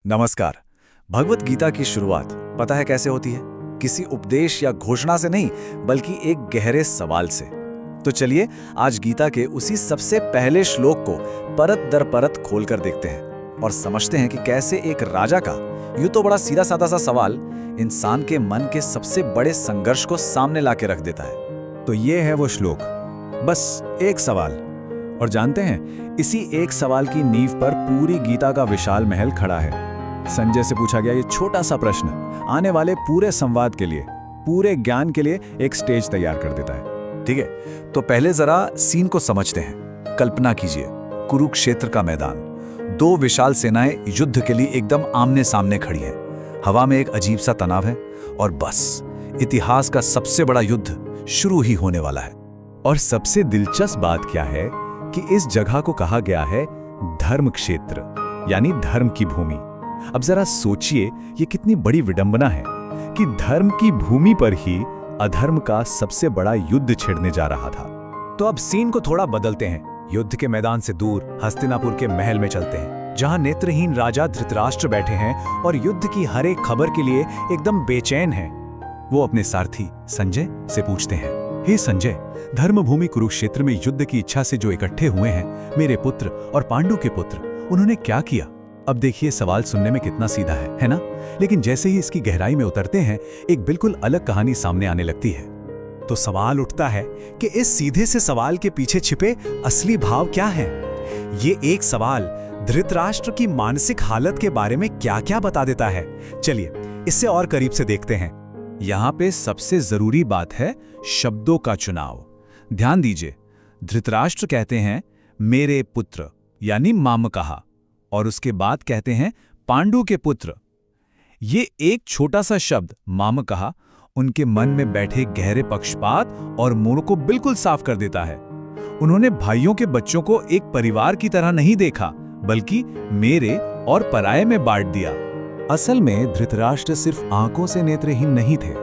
नमस्कार। भगवत गीता की शुरुआत पता है कैसे होती है? किसी उपदेश या घोषणा से नहीं, बल्कि एक गहरे सवाल से। तो चलिए आज गीता के उसी सबसे पहले श्लोक को परत दर परत खोलकर देखते हैं और समझते हैं कि कैसे एक राजा का यूं तो बड़ा सीधा साधा सा सवाल इंसान के मन के सबसे बड़े संघर्ष को सामने लाके रख देता है। तो ये है वो श्लोक, बस एक सवाल। और जानते हैं, इसी एक सवाल की नींव पर पूरी गीता का विशाल महल खड़ा है। संजय से पूछा गया ये छोटा सा प्रश्न आने वाले पूरे संवाद के लिए, पूरे ज्ञान के लिए एक स्टेज तैयार कर देता है। ठीक है, तो पहले जरा सीन को समझते हैं। कल्पना कीजिए, कुरुक्षेत्र का मैदान, दो विशाल सेनाएं युद्ध के लिए एकदम आमने सामने खड़ी हैं। हवा में एक अजीब सा तनाव है और बस इतिहास का सबसे बड़ा युद्ध शुरू ही होने वाला है। और सबसे दिलचस्प बात क्या है कि इस जगह को कहा गया है धर्म क्षेत्र, यानी धर्म की भूमि। अब जरा सोचिए, ये कितनी बड़ी विडंबना है कि धर्म की भूमि पर ही अधर्म का सबसे बड़ा युद्ध छिड़ने जा रहा था। तो अब सीन को थोड़ा बदलते हैं। युद्ध के मैदान से दूर हस्तिनापुर के महल में चलते हैं, जहां नेत्रहीन राजा धृतराष्ट्र बैठे हैं और युद्ध की हर एक खबर के लिए एकदम बेचैन हैं। वो अपने सारथी संजय से पूछते हैं, हे संजय, धर्मभूमि कुरुक्षेत्र में युद्ध की इच्छा से जो इकट्ठे हुए हैं मेरे पुत्र और पांडु के पुत्र, उन्होंने क्या किया? अब देखिए, सवाल सुनने में कितना सीधा है ना? लेकिन जैसे ही इसकी गहराई में उतरते हैं, एक बिल्कुल अलग कहानी सामने आने लगती है। तो सवाल उठता है कि इस सीधे से सवाल के पीछे छिपे असली भाव क्या है? ये एक सवाल धृतराष्ट्र की मानसिक हालत के बारे में क्या-क्या बता देता है। चलिए इससे और करीब से देखते हैं। यहां पे सबसे जरूरी बात है शब्दों का चुनाव। ध्यान दीजिए, धृतराष्ट्र कहते हैं मेरे पुत्र, यानी मामकहा, और उसके बाद कहते हैं पांडु के पुत्र। ये एक छोटा सा शब्द मामकहा उनके मन में बैठे गहरे पक्षपात और मोह को बिल्कुल साफ कर देता है। उन्होंने भाइयों के बच्चों को एक परिवार की तरह नहीं देखा, बल्कि मेरे और पराये में बांट दिया। असल में धृतराष्ट्र सिर्फ आंखों से नेत्रहीन नहीं थे,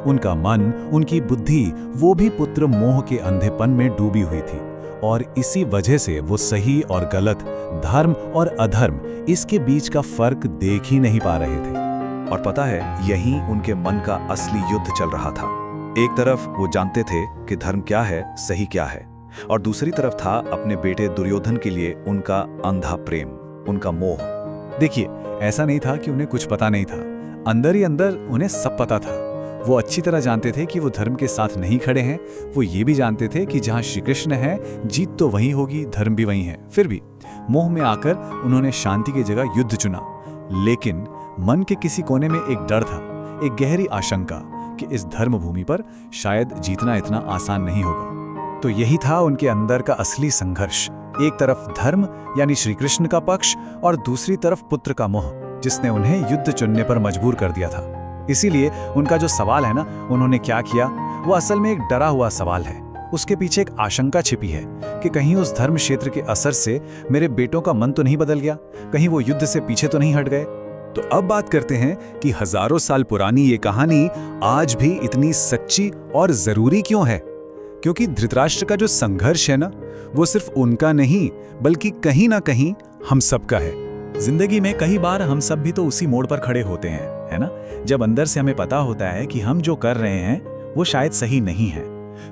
उनका मन, उनकी बुद्धि, वो भी पुत्र मोह के अंधेपन में डूबी हुई थी। और इसी वजह से वो सही और गलत, धर्म और अधर्म, इसके बीच का फर्क देख ही नहीं पा रहे थे। और पता है, यहीं उनके मन का असली युद्ध चल रहा था। एक तरफ वो जानते थे कि धर्म क्या है, सही क्या है, और दूसरी तरफ था अपने बेटे दुर्योधन के लिए उनका अंधा प्रेम, उनका मोह। देखिए, ऐसा नहीं था कि उन्हें कुछ पता नहीं था, अंदर ही अंदर उन्हें सब पता था। वो अच्छी तरह जानते थे कि वो धर्म के साथ नहीं खड़े हैं। वो ये भी जानते थे कि जहां श्री कृष्ण है, जीत तो वहीं होगी, धर्म भी वहीं है। फिर भी मोह में आकर उन्होंने शांति की जगह युद्ध चुना। लेकिन मन के किसी कोने में एक डर था, एक गहरी आशंका कि इस धर्म भूमि पर शायद जीतना इतना आसान नहीं होगा। तो यही था उनके अंदर का असली संघर्ष। एक तरफ धर्म यानी श्री कृष्ण का पक्ष, और दूसरी तरफ पुत्र का मोह, जिसने उन्हें युद्ध चुनने पर मजबूर कर दिया था। इसीलिए उनका जो सवाल है ना, उन्होंने क्या किया, वो असल में एक डरा हुआ सवाल है। उसके पीछे एक आशंका छिपी है कि कहीं उस धर्म क्षेत्र के असर से मेरे बेटों का मन तो नहीं बदल गया, कहीं वो युद्ध से पीछे तो नहीं हट गए। तो अब बात करते हैं कि हजारों साल पुरानी ये कहानी आज भी इतनी सच्ची और जरूरी क्यों है? क्योंकि धृतराष्ट्र का जो संघर्ष है ना, वो सिर्फ उनका नहीं, बल्कि कहीं ना कहीं हम सबका है। जिंदगी में कई बार हम सब भी तो उसी मोड़ पर खड़े होते हैं, है ना? जब अंदर से हमें पता होता है कि हम जो कर रहे हैं वो शायद सही नहीं है,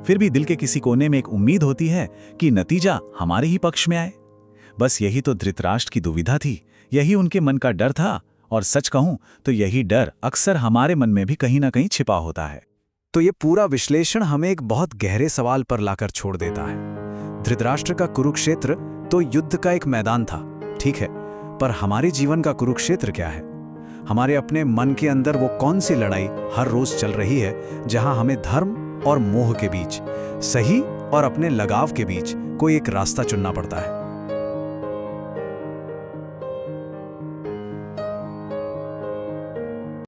फिर भी दिल के किसी कोने में एक उम्मीद होती है कि नतीजा हमारे ही पक्ष में आए। बस यही तो धृतराष्ट्र की दुविधा थी, यही उनके मन का डर था। और सच कहूं तो यही डर अक्सर हमारे मन में भी कहीं ना कहीं छिपा होता है। तो ये पूरा विश्लेषण हमें एक बहुत गहरे सवाल पर लाकर छोड़ देता है। धृतराष्ट्र का कुरुक्षेत्र तो युद्ध का एक मैदान था, ठीक है, पर हमारे जीवन का कुरुक्षेत्र क्या है? हमारे अपने मन के अंदर वो कौन सी लड़ाई हर रोज चल रही है, जहां हमें धर्म और मोह के बीच, सही और अपने लगाव के बीच कोई एक रास्ता चुनना पड़ता है?